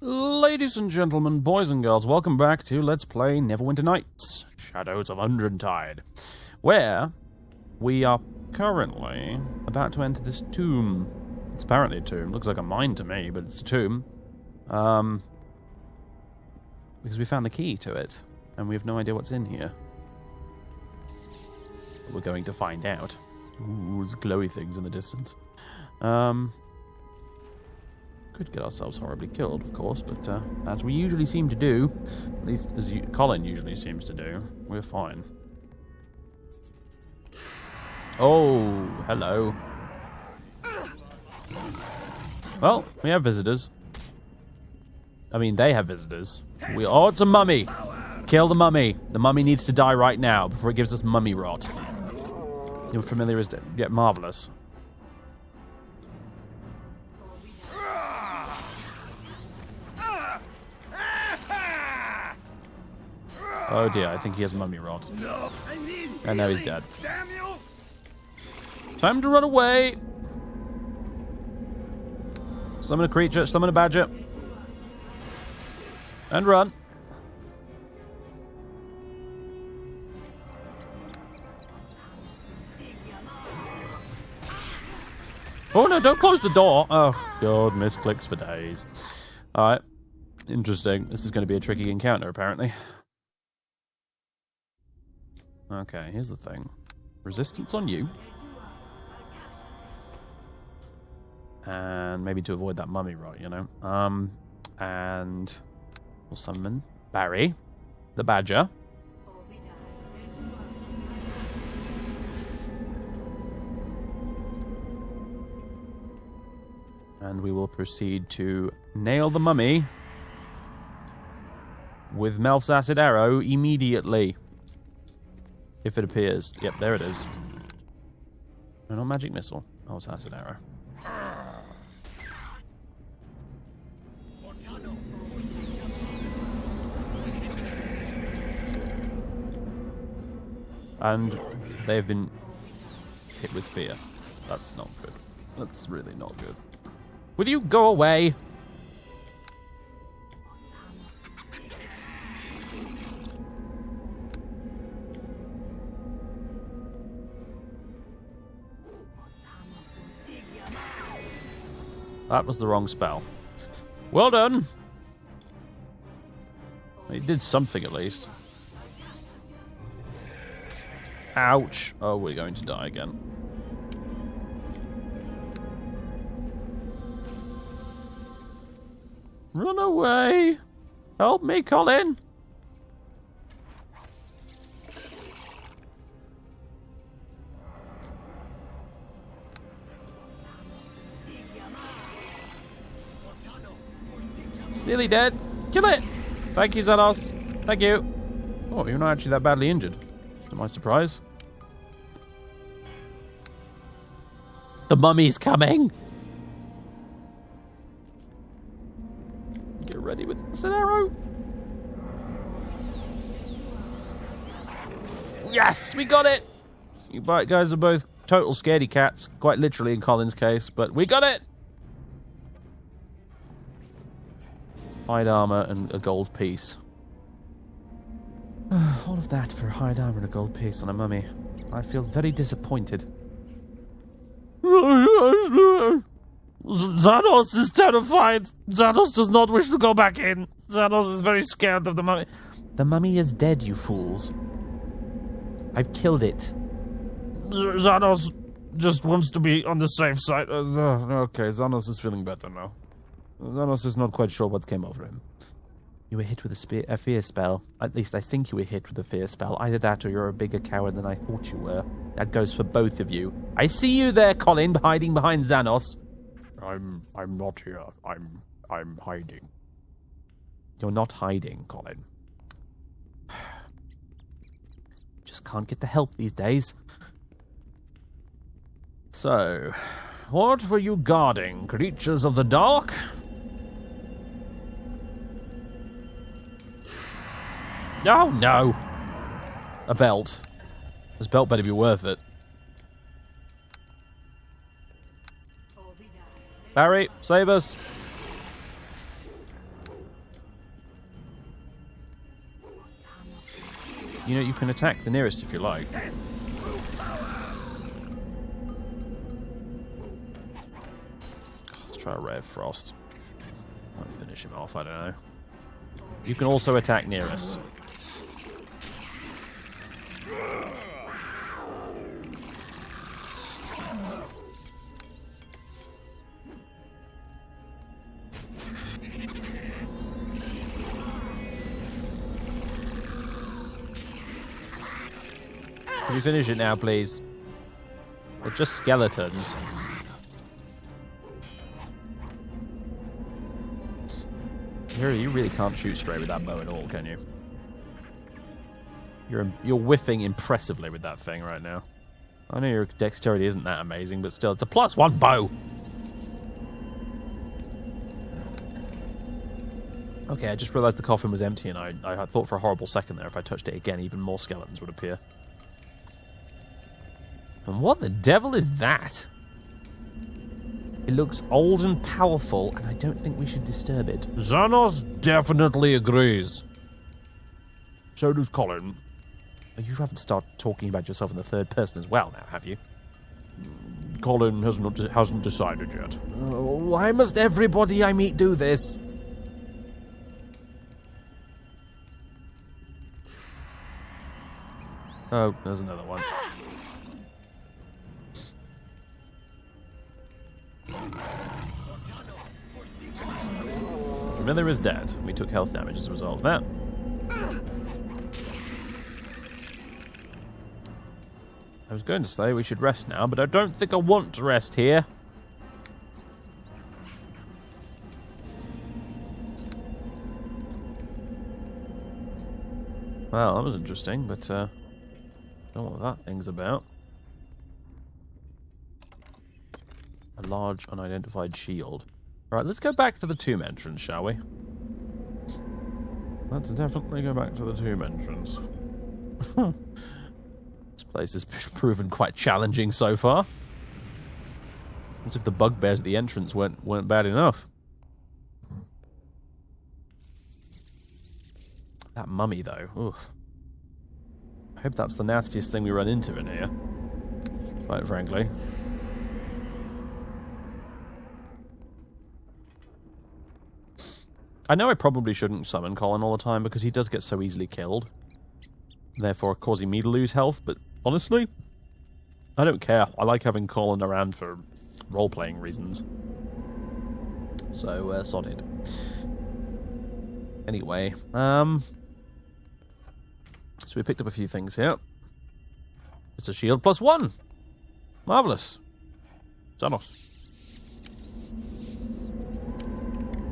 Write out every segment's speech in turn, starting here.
Ladies and gentlemen, boys and girls, welcome back to Let's Play Neverwinter Nights, Shadows of Undrentide, where we are currently about to enter this tomb. It's apparently a tomb. Looks like a mine to me, but it's a tomb. Because we found the key to it, and we have no idea what's in here. We're going to find out. Ooh, there's glowy things in the distance. Could get ourselves horribly killed, of course, but as we usually seem to do, at least as Colin usually seems to do, we're fine. Oh, hello. Well, we have visitors. I mean, they have visitors. Oh, it's a mummy! Kill the mummy. The mummy needs to die right now before it gives us mummy rot. You're familiar as yet marvelous. Oh dear, I think he has mummy rot. And now he's dead. Time to run away! Summon a creature, summon a badger. And run. Oh no, don't close the door! Oh god, misclicks for days. Alright. Interesting. This is going to be a tricky encounter, apparently. Okay, here's the thing. Resistance on you. And maybe to avoid that mummy rot, you know. And we'll summon Barry, the badger. And we will proceed to nail the mummy with Melf's acid arrow immediately. If it appears. Yep, there it is. No, not magic missile. Oh, it's acid arrow. And they've been hit with fear. That's not good. That's really not good. Will you go away? That was the wrong spell. Well done! It did something at least. Ouch! Oh, we're going to die again. Run away! Help me, Colin! Nearly dead. Kill it! Thank you, Xanos. Thank you. Oh, you're not actually that badly injured. To my surprise. The mummy's coming! Get ready with this arrow. Yes! We got it! You guys are both total scaredy cats. Quite literally in Colin's case, but we got it! Hide armor and a gold piece. All of that for hide armor and a gold piece on a mummy. I feel very disappointed. Xanos is terrified. Xanos does not wish to go back in. Xanos is very scared of the mummy. The mummy is dead, you fools. I've killed it. Xanos just wants to be on the safe side. Okay, Xanos is feeling better now. Xanos is not quite sure what came over him. You were hit with a fear spell. At least I think you were hit with a fear spell. Either that or you're a bigger coward than I thought you were. That goes for both of you. I see you there, Colin, hiding behind Xanos. I'm not here. I'm hiding. You're not hiding, Colin. Just can't get the help these days. So, what were you guarding? Creatures of the dark? Oh, no. A belt. This belt better be worth it. Barry, save us. You know, you can attack the nearest if you like. Let's try a Ray of Frost. Might finish him off, I don't know. You can also attack nearest. Can you finish it now, please? They're just skeletons. You really can't shoot straight with that bow at all, can you? You're whiffing impressively with that thing right now. I know your dexterity isn't that amazing, but still, it's a +1 bow! Okay, I just realized the coffin was empty, and I thought for a horrible second there if I touched it again, even more skeletons would appear. And what the devil is that? It looks old and powerful, and I don't think we should disturb it. Xanos definitely agrees. So does Colin. You haven't started talking about yourself in the third person as well now, have you? Colin hasn't decided yet. Why must everybody I meet do this? Oh, there's another one. Familiar is dead. We took health damage as a result of that. I was going to say we should rest now, but I don't think I want to rest here. Well, that was interesting, but I don't know what that thing's about. A large unidentified shield. Alright, let's go back to the tomb entrance, shall we? Let's definitely go back to the tomb entrance. This place has proven quite challenging so far. As if the bugbears at the entrance weren't bad enough. That mummy, though. Oof. I hope that's the nastiest thing we run into in here. Quite frankly. I know I probably shouldn't summon Colin all the time because he does get so easily killed. Therefore causing me to lose health, but honestly, I don't care. I like having Colin around for role-playing reasons. So, sodded. Anyway, so we picked up a few things here. It's a shield +1. Marvellous. Xanos.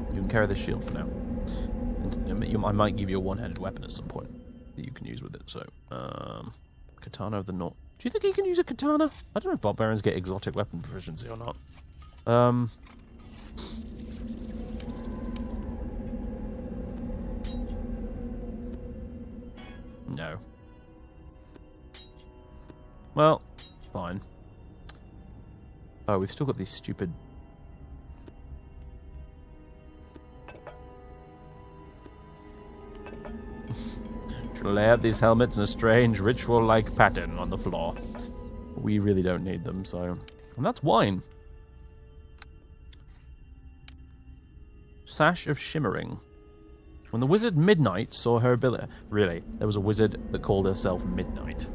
You can carry this shield for now. And I might give you a one-handed weapon at some point that you can use with it. So, Katana of the North. Do you think you can use a katana? I don't know if barbarians get exotic weapon proficiency or not. No. Well, fine. Oh, we've still got these stupid... lay out these helmets in a strange ritual-like pattern on the floor. We really don't need them, so... And that's wine. Sash of Shimmering. When the wizard Midnight saw her ability... Really, there was a wizard that called herself Midnight.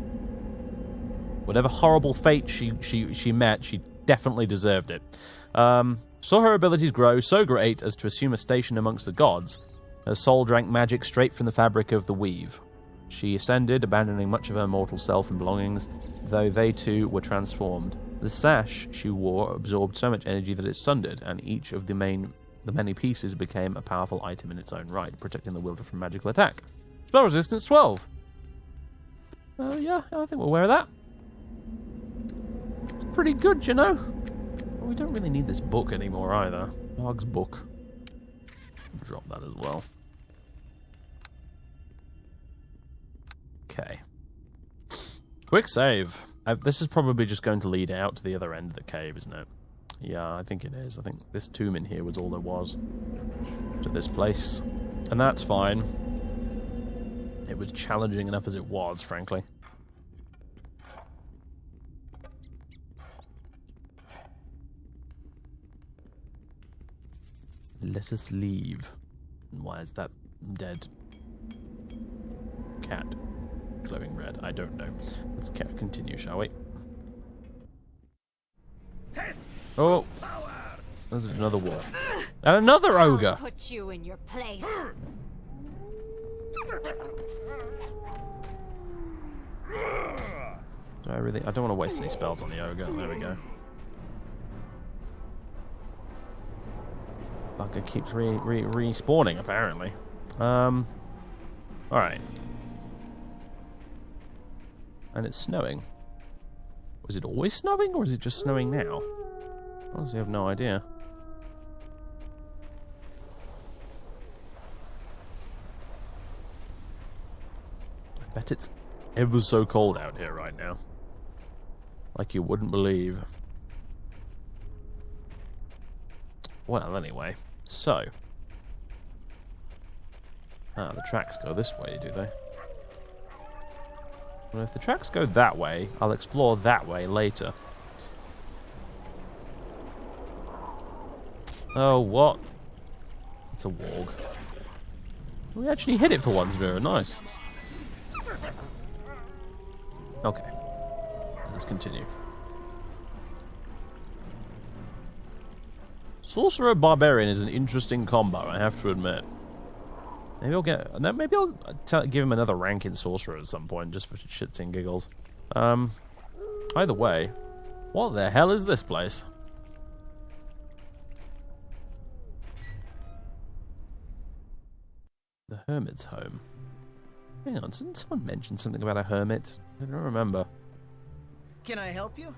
Whatever horrible fate she met, she definitely deserved it. Saw her abilities grow so great as to assume a station amongst the gods. Her soul drank magic straight from the fabric of the weave. She ascended, abandoning much of her mortal self and belongings, though they too were transformed. The sash she wore absorbed so much energy that it sundered, and each of the many pieces became a powerful item in its own right, protecting the wielder from magical attack. Spell resistance 12. Yeah, I think we'll wear that. It's pretty good, you know. We don't really need this book anymore either. Dog's book. Drop that as well. Okay. Quick save. This is probably just going to lead out to the other end of the cave, isn't it? Yeah, I think it is. I think this tomb in here was all there was to this place. And that's fine. It was challenging enough as it was, frankly. Let us leave. Why is that dead cat glowing red? I don't know. Let's continue, shall we? Oh! There's another wolf. And another ogre! I'll put you in your place. Do I really? I don't want to waste any spells on the ogre. There we go. Bugger keeps respawning, apparently. Alright. And it's snowing. Was it always snowing, or is it just snowing now? Honestly, I have no idea. I bet it's ever so cold out here right now. Like you wouldn't believe. Well, anyway. So. Ah, the tracks go this way, do they? Well, if the tracks go that way, I'll explore that way later. Oh, what? It's a warg. We actually hit it for once, very nice. Okay. Let's continue. Sorcerer Barbarian is an interesting combo, I have to admit. Maybe I'll get... No, maybe I'll give him another rank in Sorcerer at some point, just for shits and giggles. Either way, what the hell is this place? The hermit's home. Hang on, didn't someone mention something about a hermit? I don't remember. Can I help you?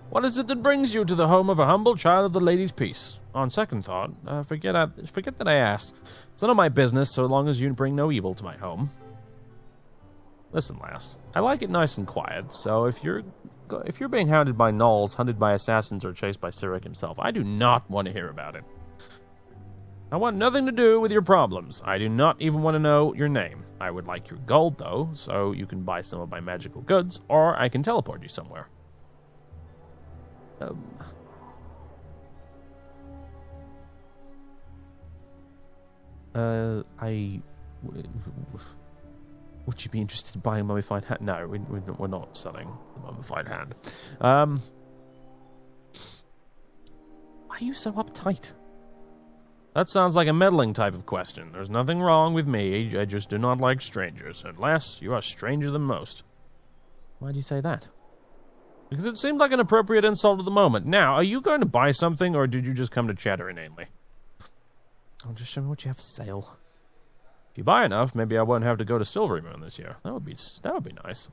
What is it that brings you to the home of a humble child of the lady's peace? On second thought, forget that I asked. It's none of my business so long as you bring no evil to my home. Listen, lass, I like it nice and quiet, so if you're being hounded by gnolls, hunted by assassins, or chased by Cyric himself, I do not want to hear about it. I want nothing to do with your problems. I do not even want to know your name. I would like your gold, though, so you can buy some of my magical goods, or I can teleport you somewhere. Would you be interested in buying a mummified hand? No, we're not selling the mummified hand. Why are you so uptight? That sounds like a meddling type of question. There's nothing wrong with me. I just do not like strangers. Unless you are stranger than most. Why'd you say that? Because it seemed like an appropriate insult at the moment. Now, are you going to buy something, or did you just come to chatter inanely? Oh, just show me what you have for sale. If you buy enough, maybe I won't have to go to Silvery Moon this year. That would be nice.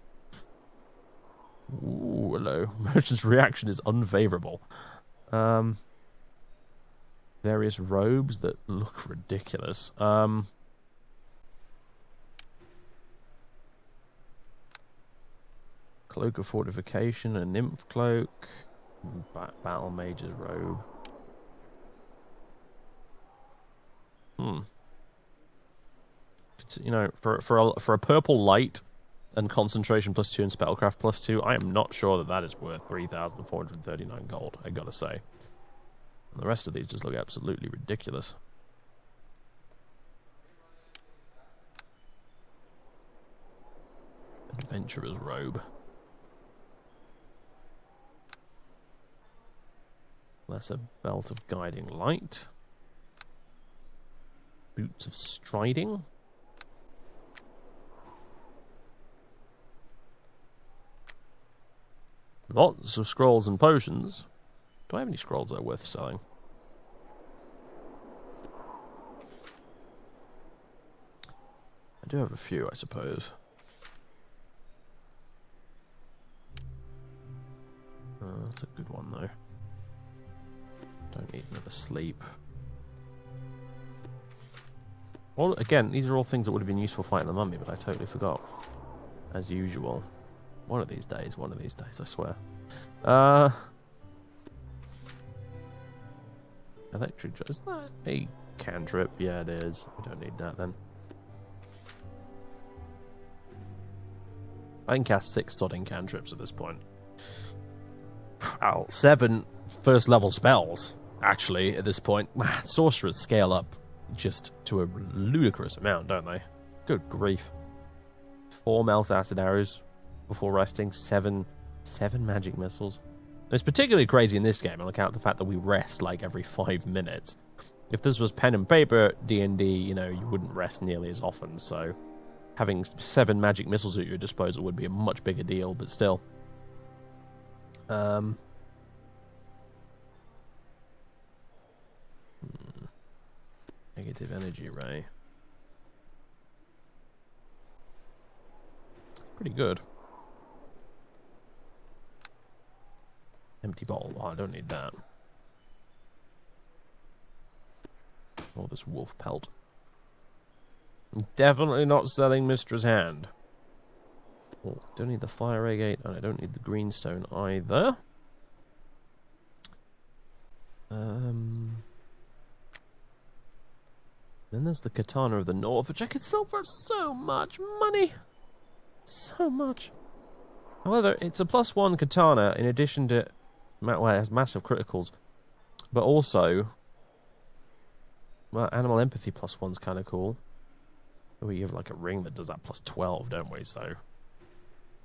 Ooh, hello. Merchant's reaction is unfavorable. Various robes that look ridiculous. Cloak of Fortification, a Nymph Cloak, Battle Mage's Robe. You know, for a purple light and concentration +2 and spellcraft +2, I am not sure that is worth 3,439 gold, I gotta say. And the rest of these just look absolutely ridiculous. Adventurer's Robe. Lesser Belt of Guiding Light. Boots of Striding. Lots of scrolls and potions. Do I have any scrolls that are worth selling? I do have a few, I suppose. That's a good one, though. Don't need another sleep. Well, again, these are all things that would have been useful fighting the mummy, but I totally forgot. As usual. One of these days, I swear. Electric, is that a cantrip? Yeah, it is. We don't need that then. I can cast 6 sodding cantrips at this point. Well, 7 first level spells, actually, at this point. Sorcerers scale up just to a ludicrous amount, don't they? Good grief. 4 melt acid arrows before resting, 7 magic missiles. It's particularly crazy in this game on account of the fact that we rest like every 5 minutes. If this was pen and paper D&D, you know, you wouldn't rest nearly as often, so having 7 magic missiles at your disposal would be a much bigger deal, but still. Negative energy ray. Pretty good. Empty bottle. Oh, I don't need that. Oh, this wolf pelt. Definitely not selling Mistress Hand. Oh, don't need the fire agate, and I don't need the greenstone either. Then there's the Katana of the North, which I could sell for so much money. So much. However, it's a +1 katana in addition to... Well, it has massive criticals. But also... Well, animal empathy +1's kind of cool. We have like a ring that does that +12, don't we? So...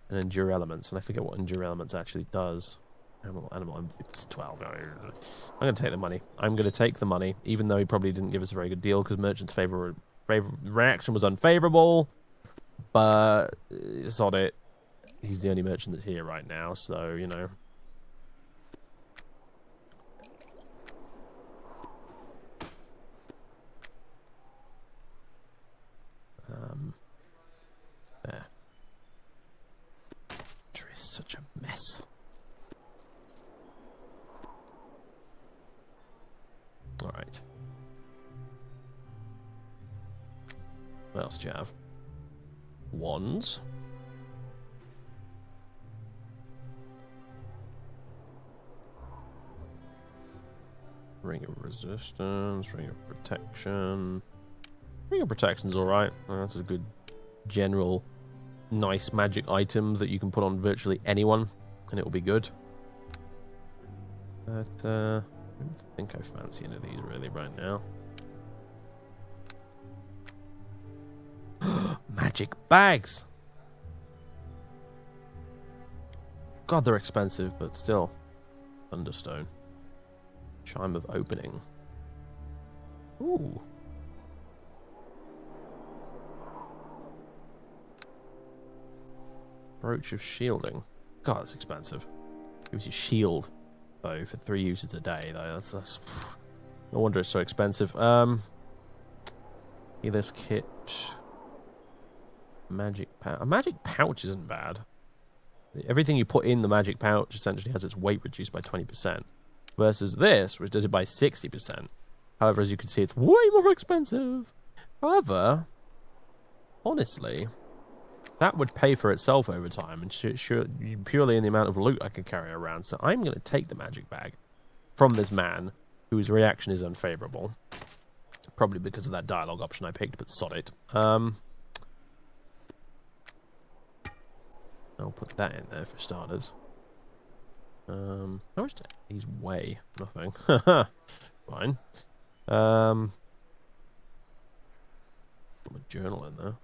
And endure elements, and I forget what endure elements actually does. Animal empathy +12. I'm going to take the money. I'm going to take the money, even though he probably didn't give us a very good deal because merchant's reaction was unfavorable. But it's on it. He's the only merchant that's here right now, so you know. There. It is such a mess. All right. What else do you have? Wands. Ring of resistance, ring of protection. Ring of protection's alright. That's a good general nice magic item that you can put on virtually anyone and it will be good. But I don't think I fancy any of these really right now. Magic bags! God, they're expensive, but still. Thunderstone. Chime of opening. Ooh. Brooch of shielding. God, that's expensive. Gives you shield, though, for 3 uses a day, though. That's no wonder it's so expensive. Healer's kit. Magic pouch. A magic pouch isn't bad. Everything you put in the magic pouch essentially has its weight reduced by 20%. Versus this, which does it by 60%. However, as you can see, it's way more expensive. However, honestly, that would pay for itself over time, and purely in the amount of loot I can carry around. So I'm going to take the magic bag from this man, whose reaction is unfavorable. Probably because of that dialogue option I picked, but sod it. I'll put that in there for starters. How much do these weigh? Nothing. Fine. Put my journal in there.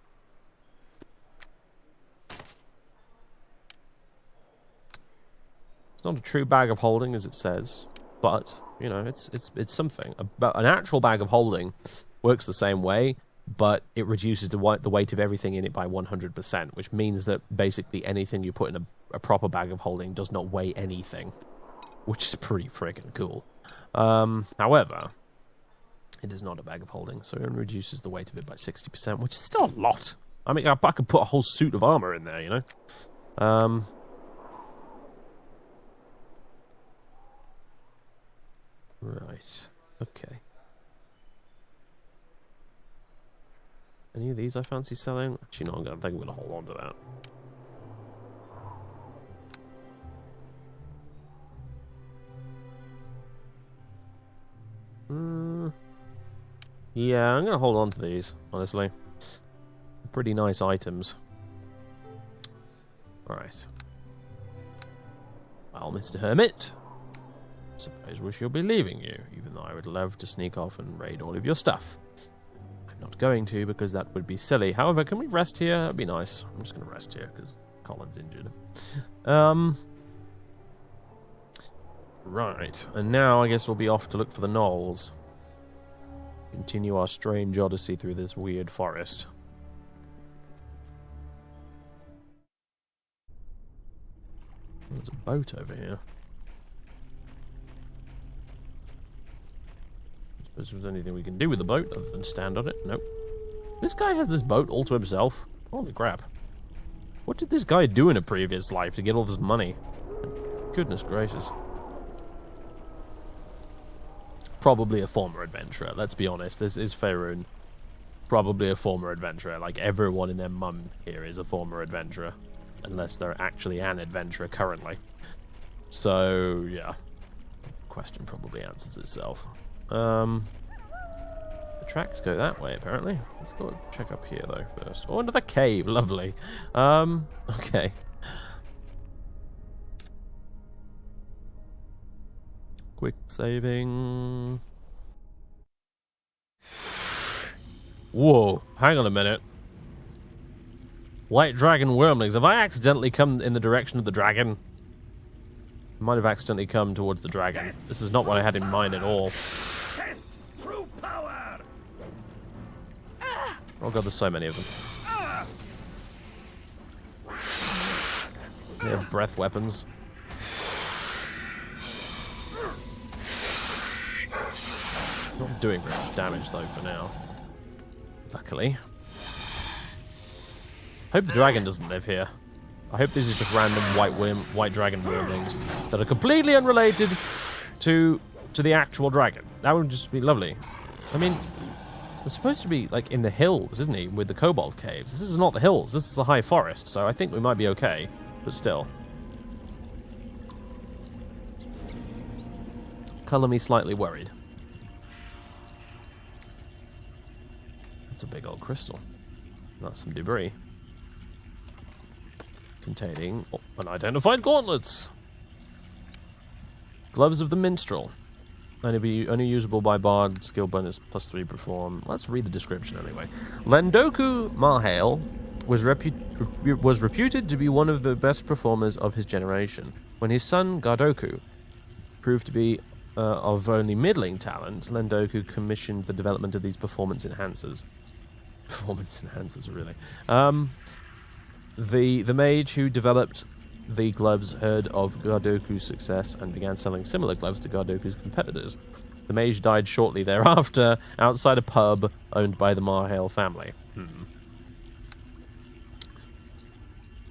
It's not a true bag of holding, as it says, but you know, it's something. An actual bag of holding works the same way, but it reduces the weight of everything in it by 100%, which means that basically anything you put in a proper bag of holding does not weigh anything, which is pretty friggin' cool. However, it is not a bag of holding, so it reduces the weight of it by 60%, which is still a lot. I mean, I could put a whole suit of armor in there, you know? Right. Okay. Any of these I fancy selling? Actually, no, I think I'm going to hold on to that. Yeah, I'm going to hold on to these, honestly. Pretty nice items. Alright. Well, Mr. Hermit, suppose we shall be leaving you, even though I would love to sneak off and raid all of your stuff. I'm not going to, because that would be silly. However, can we rest here? That'd be nice. I'm just going to rest here, because Colin's injured. Right, and now I guess we'll be off to look for the gnolls. Continue our strange odyssey through this weird forest. There's a boat over here. I suppose there's anything we can do with the boat other than stand on it. Nope. This guy has this boat all to himself. Holy crap. What did this guy do in a previous life to get all this money? Goodness gracious. Probably a former adventurer, let's be honest. This is Faerun. Probably a former adventurer. Like, everyone in their mum here is a former adventurer. Unless they're actually an adventurer currently. So, yeah. Question probably answers itself. The tracks go that way, apparently. Let's go check up here, though, first. Oh, another cave. Lovely. Okay. Quick saving. Whoa. Hang on a minute. White dragon wormlings. Have I accidentally come in the direction of the dragon? I might have accidentally come towards the dragon. This is not what I had in mind at all. Oh god, there's so many of them. They have breath weapons. Not doing very much damage though for now. Luckily. I hope the dragon doesn't live here. I hope this is just random white dragon wormlings that are completely unrelated to the actual dragon. That would just be lovely. I mean, they're supposed to be like in the hills, isn't he? With the cobalt caves. This is not the hills. This is the high forest. So I think we might be okay. But still. Color me slightly worried. That's a big old crystal. That's some debris. Containing unidentified gauntlets. Gloves of the minstrel. Only usable by bard. Skill bonus +3 perform. Let's read the description anyway. Lendoku Mahale was reputed to be one of the best performers of his generation. When his son Gardoku proved to be of only middling talent, Lendoku commissioned the development of these performance enhancers. Performance enhancers, really. The mage who developed the gloves heard of Gardoku's success and began selling similar gloves to Gardoku's competitors. The mage died shortly thereafter outside a pub owned by the Mahale family.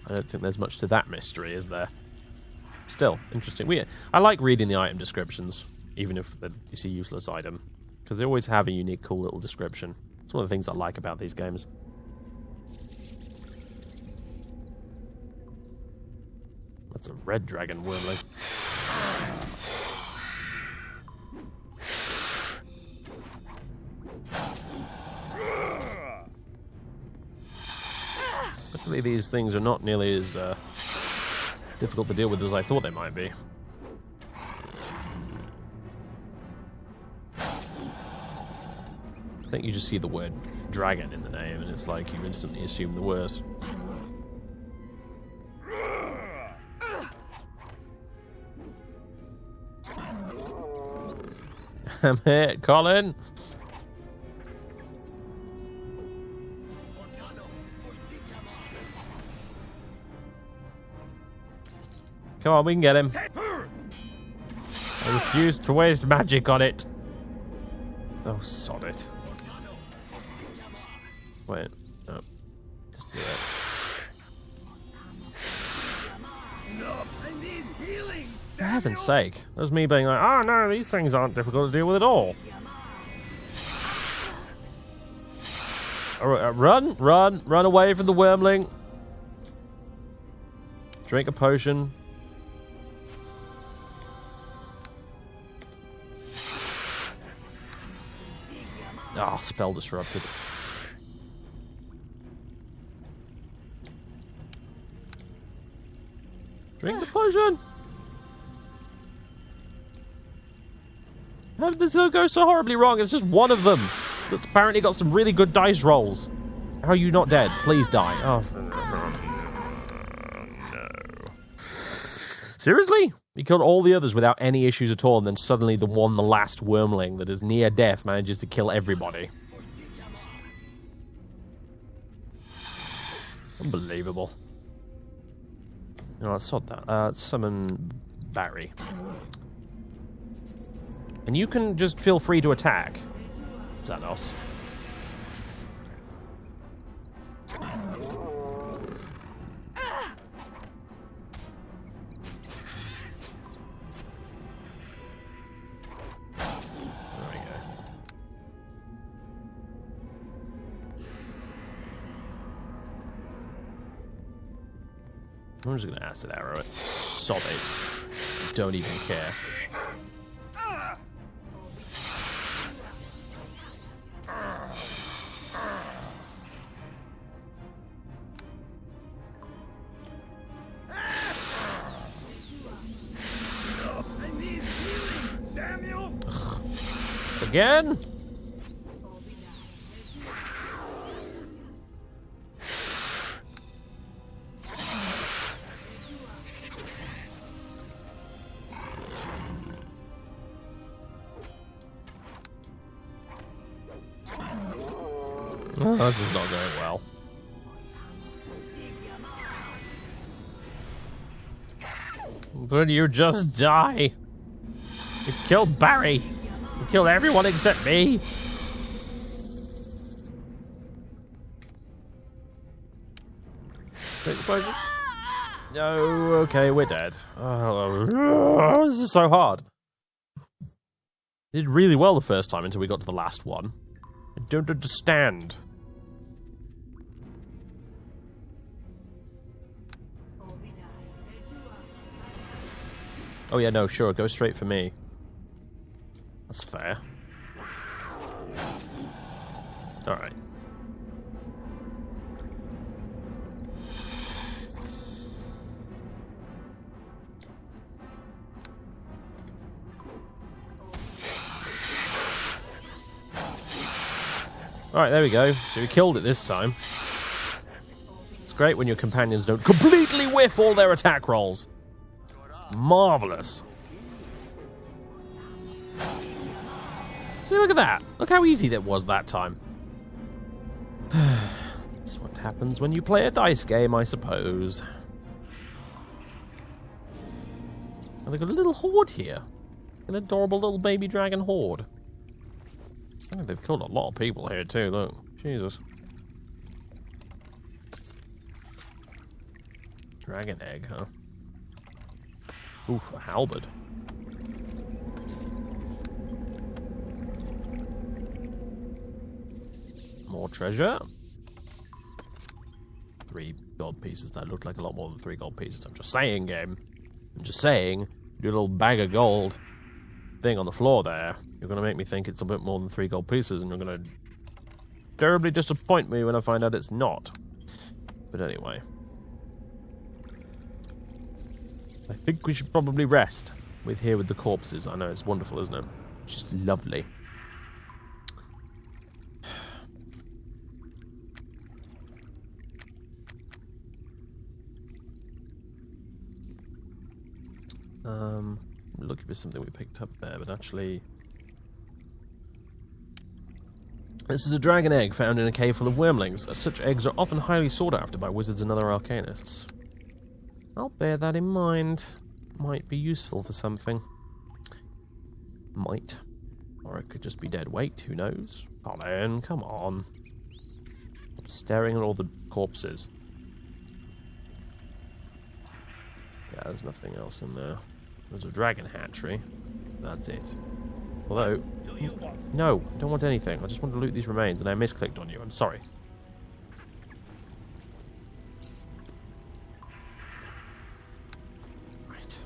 I don't think there's much to that mystery, is there? Still, interesting. I like reading the item descriptions, even if it's a useless item, because they always have a unique, cool little description. It's one of the things I like about these games. That's a red dragon wormling. Luckily, these things are not nearly as difficult to deal with as I thought they might be. I think you just see the word dragon in the name, and it's like you instantly assume the worst. I'm hit, Colin. Come on, we can get him. I refuse to waste magic on it. Oh, sod it. Wait. No. Just do it. For heaven's sake. That was me being like, oh no, these things aren't difficult to deal with at all. Run away from the wormling. Drink a potion. Ah, spell disrupted. Drink the potion! How did this go so horribly wrong? It's just one of them that's apparently got some really good dice rolls. How are you not dead? Please die. Oh, no. Seriously? You killed all the others without any issues at all, and then suddenly the last wormling that is near death manages to kill everybody. Unbelievable. No, let's sort that. Summon Barry. And you can just feel free to attack, Xanos. I'm just gonna acid arrow it. Sod it. Don't even care. Ugh. Again? Oh, this is not going well. Would you just die? You killed Barry. You killed everyone except me. No, okay, we're dead. Oh, this is so hard. Did really well the first time until we got to the last one. I don't understand. Oh yeah, no, sure, go straight for me. That's fair. Alright. Alright, there we go. So we killed it this time. It's great when your companions don't completely whiff all their attack rolls. Marvelous. See, look at that. Look how easy that was that time. That's what happens when you play a dice game, I suppose. And they've got a little horde here. An adorable little baby dragon horde. I think they've killed a lot of people here too, look. Jesus. Dragon egg, huh? Oof, a halberd. More treasure. 3 gold pieces. That looked like a lot more than 3 gold pieces. I'm just saying, game. I'm just saying. Do a little bag of gold thing on the floor there. You're going to make me think it's a bit more than 3 gold pieces, and you're going to terribly disappoint me when I find out it's not. But anyway. I think we should probably rest with the corpses. I know, it's wonderful, isn't it? It's just lovely. Looking for something we picked up there, but actually... This is a dragon egg found in a cave full of wormlings. Such eggs are often highly sought after by wizards and other arcanists. I'll bear that in mind. Might be useful for something. Might. Or it could just be dead weight, who knows? Colin, come on. I'm staring at all the corpses. Yeah, there's nothing else in there. There's a dragon hatchery. That's it. Although... No, I don't want anything. I just want to loot these remains, and I misclicked on you. I'm sorry. Right.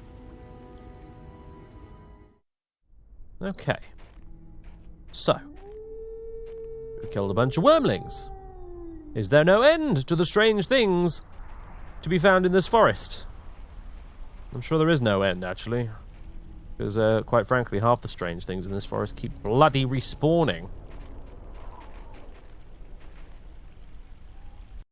Okay. So. We killed a bunch of wormlings. Is there no end to the strange things to be found in this forest? I'm sure there is no end, actually. Because, quite frankly, half the strange things in this forest keep bloody respawning.